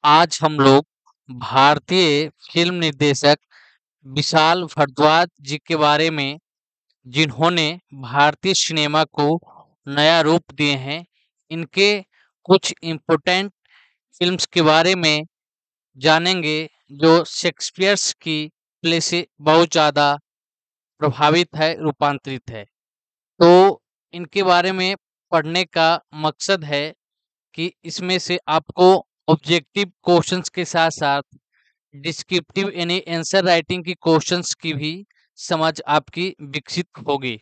आज हम लोग भारतीय फिल्म निर्देशक विशाल भारद्वाज जी के बारे में, जिन्होंने भारतीय सिनेमा को नया रूप दिए हैं, इनके कुछ इम्पोर्टेंट फिल्म्स के बारे में जानेंगे, जो शेक्सपियर्स की प्ले से बहुत ज़्यादा प्रभावित है, रूपांतरित है। तो इनके बारे में पढ़ने का मकसद है कि इसमें से आपको ऑब्जेक्टिव क्वेश्चंस के साथ साथ डिस्क्रिप्टिव यानी आंसर राइटिंग की क्वेश्चंस की भी समझ आपकी विकसित होगी।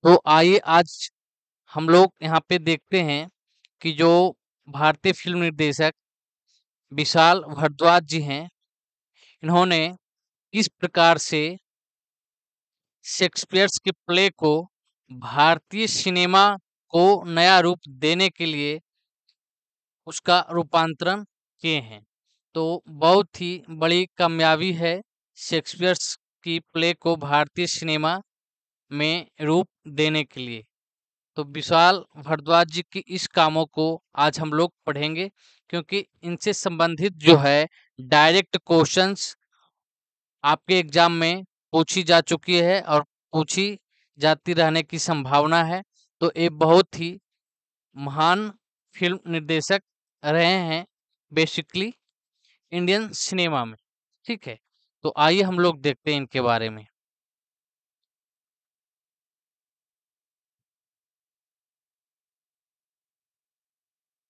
तो आइए आज हम लोग यहाँ पे देखते हैं कि जो भारतीय फिल्म निर्देशक विशाल भारद्वाज जी हैं, इन्होंने किस प्रकार से शेक्सपियर्स के प्ले को भारतीय सिनेमा को नया रूप देने के लिए उसका रूपांतरण किए हैं। तो बहुत ही बड़ी कामयाबी है शेक्सपियर्स की प्ले को भारतीय सिनेमा में रूप देने के लिए। तो विशाल भारद्वाज जी की इस कामों को आज हम लोग पढ़ेंगे, क्योंकि इनसे संबंधित जो है डायरेक्ट क्वेश्चंस आपके एग्जाम में पूछी जा चुकी है और पूछी जाती रहने की संभावना है। तो ये बहुत ही महान फिल्म निर्देशक रहे हैं बेसिकली इंडियन सिनेमा में। ठीक है, तो आइए हम लोग देखते हैं इनके बारे में।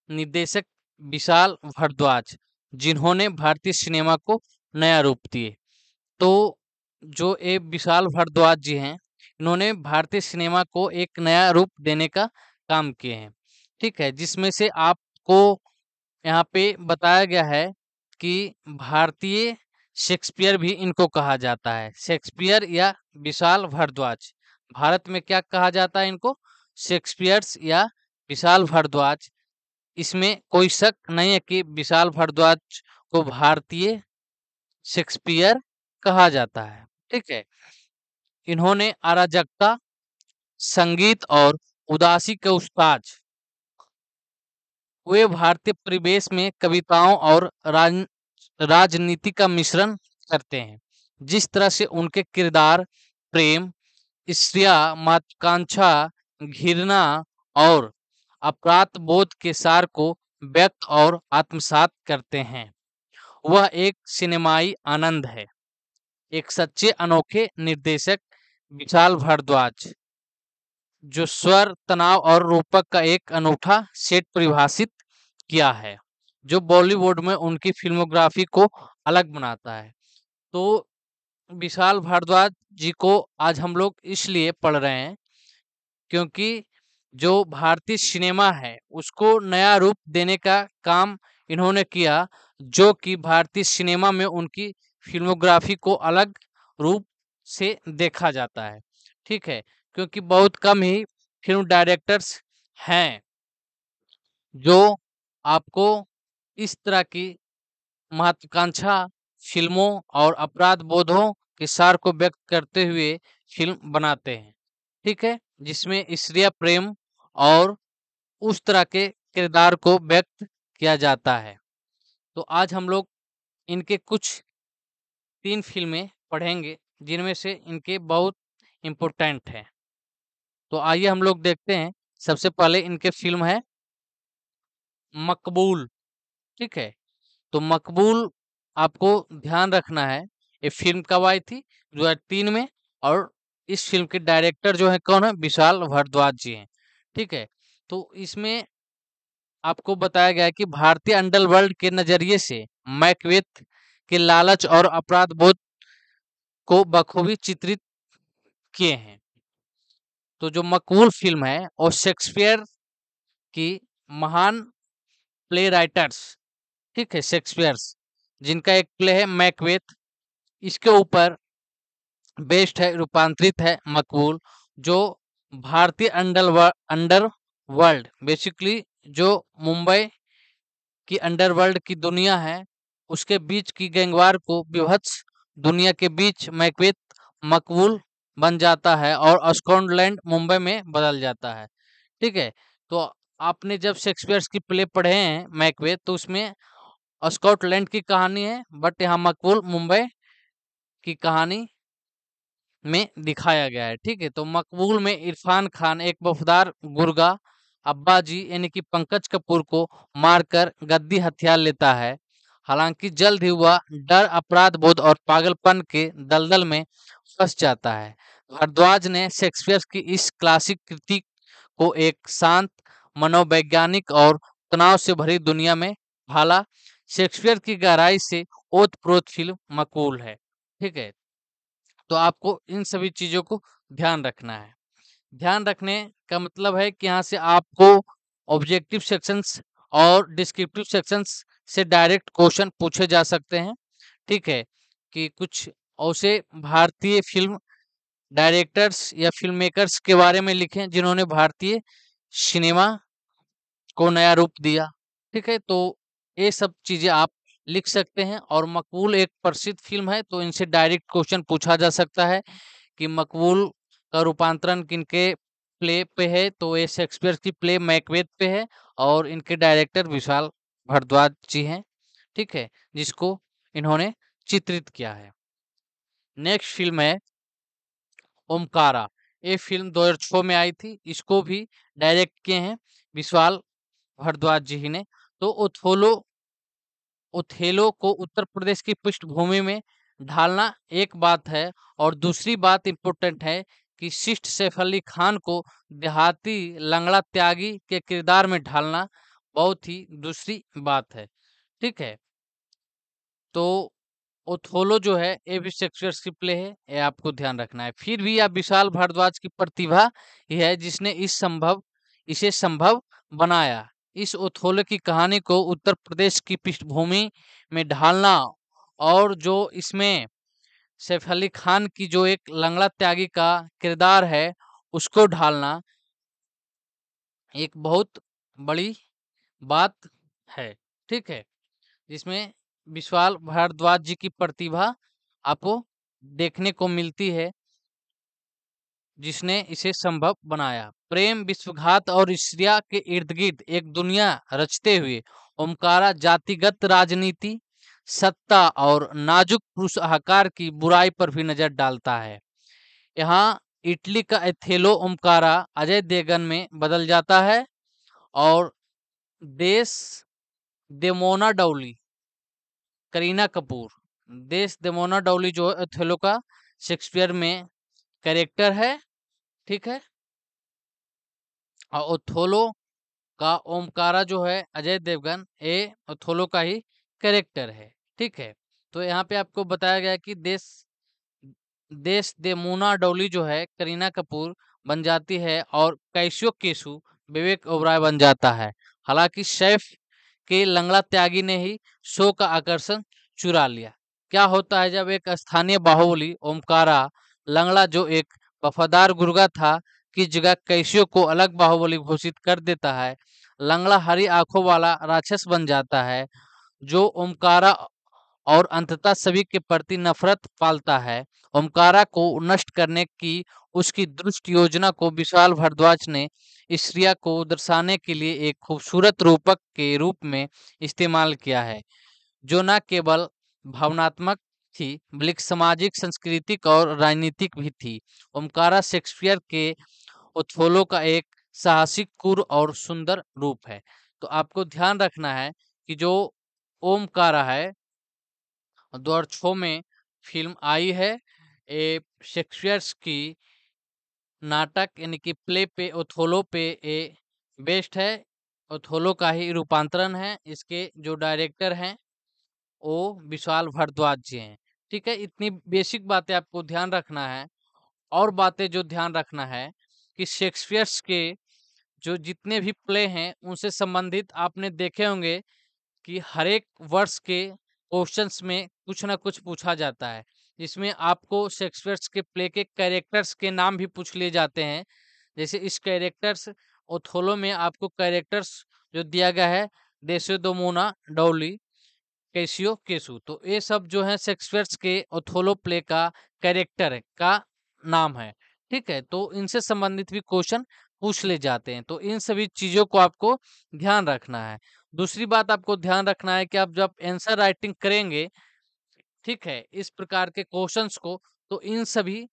निर्देशक विशाल भारद्वाज, जिन्होंने भारतीय सिनेमा को नया रूप दिए। तो जो ये विशाल भारद्वाज जी हैं, इन्होंने भारतीय सिनेमा को एक नया रूप देने का काम किए हैं। ठीक है, जिसमें से आपको यहाँ पे बताया गया है कि भारतीय शेक्सपियर भी इनको कहा जाता है। शेक्सपियर या विशाल भारद्वाज, भारत में क्या कहा जाता है इनको? शेक्सपियर्स या विशाल भारद्वाज। इसमें कोई शक नहीं है कि विशाल भारद्वाज को भारतीय शेक्सपियर कहा जाता है। ठीक है, इन्होंने अराजकता, संगीत और उदासी के उस्ताद, वे भारतीय परिवेश में कविताओं और राजनीति का मिश्रण करते हैं। जिस तरह से उनके किरदार प्रेम, ईर्ष्या, महत्वाकांक्षा, घृणा और अपराध बोध के सार को व्यक्त और आत्मसात करते हैं, वह एक सिनेमाई आनंद है। एक सच्चे अनोखे निर्देशक विशाल भारद्वाज, जो स्वर, तनाव और रूपक का एक अनूठा सेट परिभाषित किया है, जो बॉलीवुड में उनकी फिल्मोग्राफी को अलग बनाता है। तो विशाल भारद्वाज जी को आज हम लोग इसलिए पढ़ रहे हैं क्योंकि जो भारतीय सिनेमा है उसको नया रूप देने का काम इन्होंने किया, जो कि भारतीय सिनेमा में उनकी फिल्मोग्राफी को अलग रूप से देखा जाता है। ठीक है, क्योंकि बहुत कम ही फिल्म डायरेक्टर्स हैं जो आपको इस तरह की महत्वाकांक्षा फिल्मों और अपराध बोधों के सार को व्यक्त करते हुए फिल्म बनाते हैं। ठीक है, जिसमें स्त्रीय प्रेम और उस तरह के किरदार को व्यक्त किया जाता है। तो आज हम लोग इनके कुछ 3 फिल्में पढ़ेंगे, जिनमें से इनके बहुत इम्पोर्टेंट हैं। तो आइए हम लोग देखते हैं। सबसे पहले इनके फिल्म है मकबूल। ठीक है, तो मकबूल आपको ध्यान रखना है, ये फिल्म कब आई थी? 2003 में। और इस फिल्म के डायरेक्टर जो है कौन है? विशाल भारद्वाज जी हैं। ठीक है, तो इसमें आपको बताया गया है कि भारतीय अंडरवर्ल्ड के नजरिए से मैकबेथ के लालच और अपराध बोध को बखूबी चित्रित किए हैं। तो जो मकबूल फिल्म है और शेक्सपियर की महान प्ले राइटर्स, ठीक है, शेक्सपियर्स, जिनका एक प्ले है मैकबेथ, इसके ऊपर बेस्ड है, रूपांतरित है मकबूल। जो भारतीय अंडर वर्ल्ड, बेसिकली जो मुंबई की अंडरवर्ल्ड की दुनिया है, उसके बीच की गैंगवार को विभत्स दुनिया के बीच मैकबेथ मकबूल बन जाता है और स्कॉटलैंड मुंबई में बदल जाता है। ठीक है, तो आपने जब शेक्सपियर की प्ले पढ़े हैं मैकबेथ, तो उसमें स्कॉटलैंड की कहानी है, बट यहाँ मकबूल मुंबई की कहानी में दिखाया गया है। ठीक है, तो मकबूल में इरफान खान एक वफादार गुर्गा अब्बा जी यानी कि पंकज कपूर को मारकर गद्दी हथियार लेता है। हालांकि जल्द ही वह डर, अपराध बोध और पागलपन के दलदल में फंस जाता है। भारद्वाज ने शेक्सपियर की इस क्लासिक कृति को एक शांत, मनोवैज्ञानिक और तनाव से भरी दुनिया में ढाला। शेक्सपियर की गहराई से ओतप्रोत फिल्म मकबूल है। ठीक है, तो आपको इन सभी चीजों को ध्यान रखना है। ध्यान रखने का मतलब है कि यहाँ से आपको ऑब्जेक्टिव सेक्शंस और डिस्क्रिप्टिव सेक्शंस से डायरेक्ट क्वेश्चन पूछे जा सकते हैं। ठीक है, कि कुछ ऐसे भारतीय फिल्म डायरेक्टर्स या फिल्म मेकर्स के बारे में लिखें जिन्होंने भारतीय सिनेमा को नया रूप दिया। ठीक है, तो ये सब चीजें आप लिख सकते हैं। और मकबूल एक प्रसिद्ध फिल्म है, तो इनसे डायरेक्ट क्वेश्चन पूछा जा सकता है कि मकबूल का रूपांतरण किनके प्ले पे है, तो ये शेक्सपियर की प्ले मैकबेथ पे है और इनके डायरेक्टर विशाल भारद्वाज जी हैं। ठीक है, जिसको इन्होंने चित्रित किया है। नेक्स्ट फिल्म है ओमकारा। ये फिल्म 2006 में आई थी। इसको भी डायरेक्ट किए हैं विशाल भारद्वाज जी ही ने। तो ओथोलो ओथेलो को उत्तर प्रदेश की पृष्ठभूमि में ढालना एक बात है, और दूसरी बात इम्पोर्टेंट है कि शिष्ट सैफ अली खान को देहाती लंगड़ा त्यागी के किरदार में ढालना बहुत ही दूसरी बात है। ठीक है, तो ओथोलो जो है ये भी शेक्सपियर की प्ले है, ये आपको ध्यान रखना है। फिर भी यह विशाल भारद्वाज की प्रतिभा ही है जिसने इसे संभव बनाया। इस ओथोलो की कहानी को उत्तर प्रदेश की पृष्ठभूमि में ढालना, और जो इसमें सैफ अली खान की जो एक लंगड़ा त्यागी का किरदार है उसको ढालना, एक बहुत बड़ी बात है। ठीक है, जिसमें विशाल भारद्वाज जी की प्रतिभा आपको देखने को मिलती है, जिसने इसे संभव बनाया। प्रेम, विश्वघात और ईर्ष्या के इर्द गिर्द एक दुनिया रचते हुए ओमकारा जातिगत राजनीति, सत्ता और नाजुक पुरुष अहंकार की बुराई पर भी नजर डालता है। यहाँ इटली का एथेलो ओमकारा अजय देवगन में बदल जाता है, और देश देमोना डाउली करीना कपूर, देश देमोना डाउली जो है ओथेलो का शेक्सपियर में कैरेक्टर है। ठीक है, और ओथोलो का ओमकारा जो है अजय देवगन, ये ओथोलो का ही कैरेक्टर है। ठीक है, तो यहाँ पे आपको बताया गया है कि देश देश देमोना डोली जो है करीना कपूर बन जाती है, और कैसियो केसु विवेक ओबराय बन जाता है। हालांकि सैफ के लंगड़ा त्यागी ने ही शो का आकर्षण चुरा लिया। क्या होता है जब एक स्थानीय बाहुबली ओमकारा लंगड़ा जो एक वफादार गुर्गा था की जगह कैसियो को अलग बाहुबली घोषित कर देता है। लंगड़ा हरी आंखों वाला राक्षस बन जाता है जो ओमकारा और अंततः सभी के प्रति नफरत पालता है। ओमकारा को नष्ट करने की उसकी दुष्ट योजना को विशाल भारद्वाज ने इस क्रिया को दर्शाने के लिए एक खूबसूरत रूपक के रूप में इस्तेमाल किया है, जो न केवल भावनात्मक थी बल्कि सामाजिक, सांस्कृतिक और राजनीतिक भी थी। ओमकारा शेक्सपियर के ओथोलो का एक साहसिक, क्रूर और सुंदर रूप है। तो आपको ध्यान रखना है कि जो ओमकारा है 2006 में फिल्म आई है, ये शेक्सपियर की नाटक यानी कि प्ले पे ओथोलो पे ये बेस्ड है। ओथोलो का ही रूपांतरण है। इसके जो डायरेक्टर हैं वो विशाल भारद्वाज जी हैं। ठीक है, इतनी बेसिक बातें आपको ध्यान रखना है। और बातें जो ध्यान रखना है कि शेक्सपियर्स के जो जितने भी प्ले हैं उनसे संबंधित आपने देखे होंगे कि हर एक वर्ष के क्वेश्चंस में कुछ ना कुछ पूछा जाता है, जिसमें आपको शेक्सपियर्स के प्ले के कैरेक्टर्स के नाम भी पूछ लिए जाते हैं। जैसे इस कैरेक्टर्स ओथोलो में आपको कैरेक्टर्स जो दिया गया है देशोदोमोना डाउली, कैसियो केसु, तो ये सब जो है शेक्सपियर्स के ओथोलो प्ले का कैरेक्टर का नाम है। ठीक है, तो इनसे संबंधित भी क्वेश्चन पूछ ले जाते हैं। तो इन सभी चीजों को आपको ध्यान रखना है। दूसरी बात आपको ध्यान रखना है कि आप जब आंसर राइटिंग करेंगे, ठीक है, इस प्रकार के क्वेश्चंस को, तो इन सभी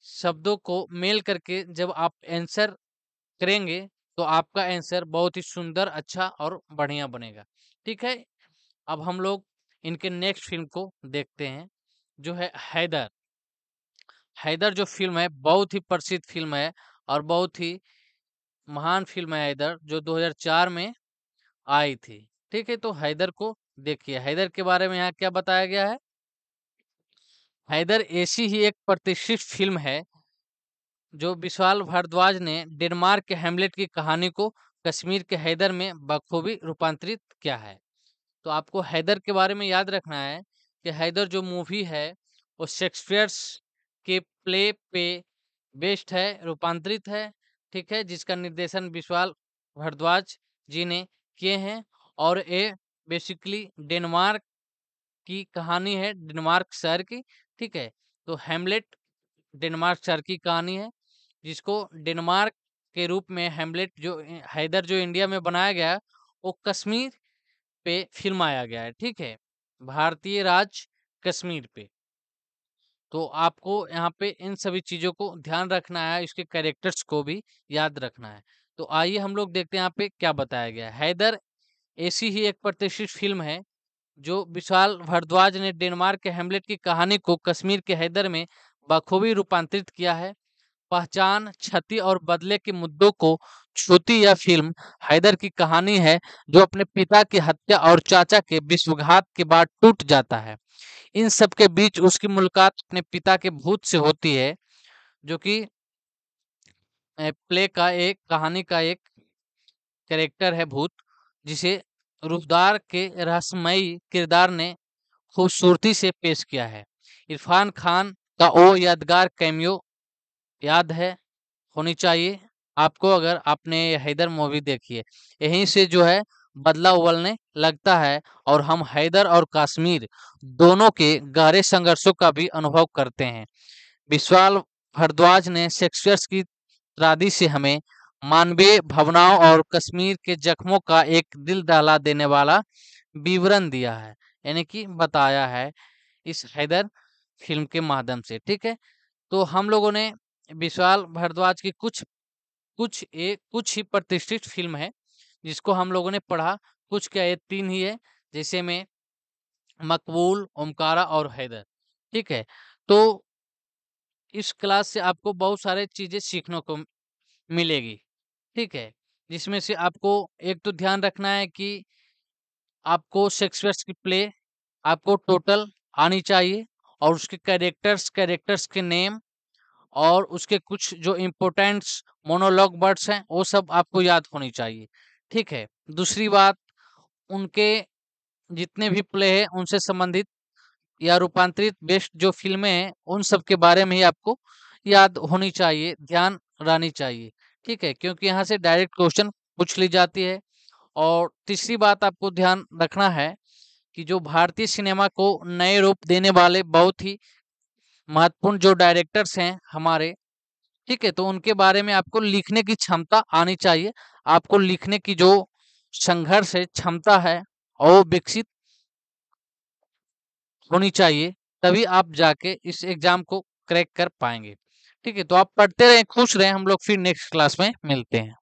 शब्दों को मेल करके जब आप आंसर करेंगे तो आपका आंसर बहुत ही सुंदर, अच्छा और बढ़िया बनेगा। ठीक है, अब हम लोग इनके नेक्स्ट फिल्म को देखते हैं, जो है हैदर। हैदर जो फिल्म है बहुत ही प्रसिद्ध फिल्म है और बहुत ही महान फिल्म है हैदर, जो 2004 में आई थी। ठीक है, तो हैदर को देखिए। हैदर के बारे में यहाँ क्या बताया गया है। हैदर ऐसी ही एक प्रतिष्ठित फिल्म है जो विशाल भारद्वाज ने डेनमार्क के हैमलेट की कहानी को कश्मीर के हैदर में बखूबी रूपांतरित किया है। तो आपको हैदर के बारे में याद रखना है कि हैदर जो मूवी है वो शेक्सपियर्स के प्ले पे बेस्ड है, रूपांतरित है। ठीक है, जिसका निर्देशन विशाल भारद्वाज जी ने किए हैं। और ये बेसिकली डेनमार्क की कहानी है, डेनमार्क शहर की। ठीक है, तो हैमलेट डेनमार्क शहर की कहानी है, जिसको डेनमार्क के रूप में हैमलेट जो हैदर जो इंडिया में बनाया गया है, वो कश्मीर पे फिल्माया गया है। ठीक है, भारतीय राज्य कश्मीर पे। तो आपको यहाँ पे इन सभी चीजों को ध्यान रखना है, इसके कैरेक्टर्स को भी याद रखना है। तो आइए हम लोग देखते हैं यहाँ पे क्या बताया गया है। हैदर ऐसी ही एक प्रतिष्ठित फिल्म है जो विशाल भारद्वाज ने डेनमार्क के हैमलेट की कहानी को कश्मीर के हैदर में बखूबी रूपांतरित किया है। पहचान, क्षति और बदले के मुद्दों को छूती यह फिल्म हैदर की कहानी है, जो अपने पिता की हत्या और चाचा के विश्वासघात के बाद टूट जाता है। इन सब के बीच उसकी मुलाकात अपने पिता के भूत से होती है, जो कि प्ले का एक कहानी का एक कैरेक्टर है भूत, जिसे रुखदार के रहस्यमयी किरदार ने खूबसूरती से पेश किया है। इरफान खान का वो यादगार कैमियो याद है होनी चाहिए आपको, अगर आपने हैदर मूवी देखी है। यहीं से जो है बदला उबलने लगता है और हम हैदर और कश्मीर दोनों के गहरे संघर्षों का भी अनुभव करते हैं। विशाल भारद्वाज ने शेक्सपियर की त्रादी से हमें मानवीय भावनाओं और कश्मीर के जख्मों का एक दिल दहला देने वाला विवरण दिया है, यानी कि बताया है इस हैदर फिल्म के माध्यम से। ठीक है, तो हम लोगों ने विशाल भारद्वाज की कुछ ही प्रतिष्ठित फिल्म है जिसको हम लोगों ने पढ़ा। कुछ क्या, ये तीन ही है, जैसे में मकबूल, ओमकारा और हैदर। ठीक है, तो इस क्लास से आपको बहुत सारे चीजें सीखने को मिलेगी। ठीक है, जिसमें से आपको एक तो ध्यान रखना है कि आपको शेक्सपियर की प्ले आपको टोटल आनी चाहिए, और उसके कैरेक्टर्स के नेम और उसके कुछ जो इम्पोर्टेंट्स मोनोलॉग वर्ड्स हैं वो सब आपको याद होनी चाहिए। ठीक है, दूसरी बात, उनके जितने भी प्ले हैं उनसे संबंधित या रूपांतरित बेस्ट जो फिल्में हैं उन सब के बारे में ही आपको याद होनी चाहिए, ध्यान रहनी चाहिए। ठीक है, क्योंकि यहाँ से डायरेक्ट क्वेश्चन पूछ ली जाती है। और तीसरी बात आपको ध्यान रखना है कि जो भारतीय सिनेमा को नए रूप देने वाले बहुत ही महत्वपूर्ण जो डायरेक्टर्स हैं हमारे, ठीक है, तो उनके बारे में आपको लिखने की क्षमता आनी चाहिए। आपको लिखने की जो संघर्ष है, क्षमता है, और वो विकसित होनी चाहिए, तभी आप जाके इस एग्जाम को क्रैक कर पाएंगे। ठीक है, तो आप पढ़ते रहें, खुश रहें, हम लोग फिर नेक्स्ट क्लास में मिलते हैं।